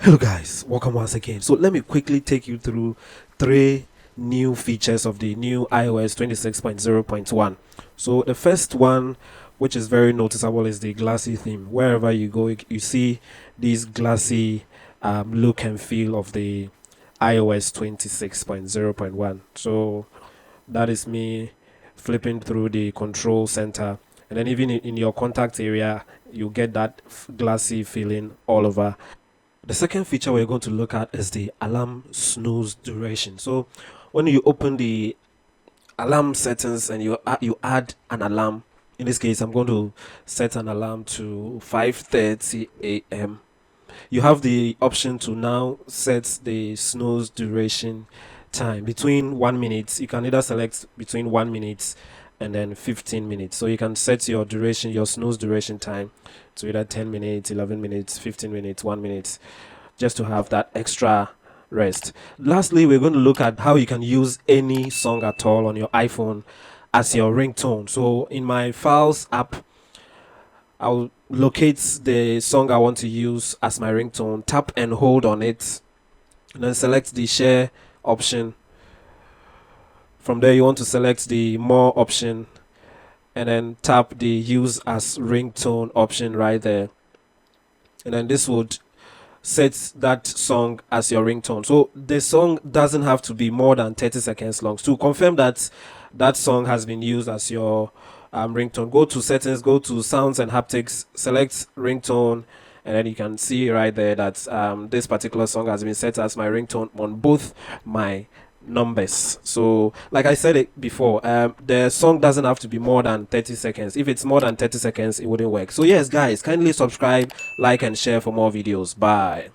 Hello guys, welcome once again. So let me quickly take you through three new features of the new iOS 26.0.1. So the first one, which is very noticeable, is the Glassy theme. Wherever you go, you see this glassy look and feel of the iOS 26.0.1. So that is me flipping through the control center, and then even in your contact area, you get that glassy feeling all over. The second feature we're going to look at is the alarm snooze duration. So when you open the alarm settings and you add an alarm, in this case I'm going to set an alarm to 5:30 a.m. You have the option to now set the snooze duration time between 1 minute. You can either select between 1 minute and then 15 minutes. So you can set your duration, your snooze duration time to either 10 minutes, 11 minutes, 15 minutes, 1 minute, just to have that extra rest. Lastly, we're going to look at how you can use any song at all on your iPhone as your ringtone. So in my Files app, I'll locate the song I want to use as my ringtone, tap and hold on it, and then select the share option. From there, you want to select the more option and then tap the use as ringtone option right there. And then this would set that song as your ringtone. So the song doesn't have to be more than 30 seconds long. To confirm that that song has been used as your ringtone, go to settings, go to sounds and haptics, select ringtone, and then you can see right there that this particular song has been set as my ringtone on both my numbers. So like I said it before, the song doesn't have to be more than 30 seconds. If it's more than 30 seconds, it wouldn't work. So yes guys, kindly subscribe, like and share for more videos. Bye.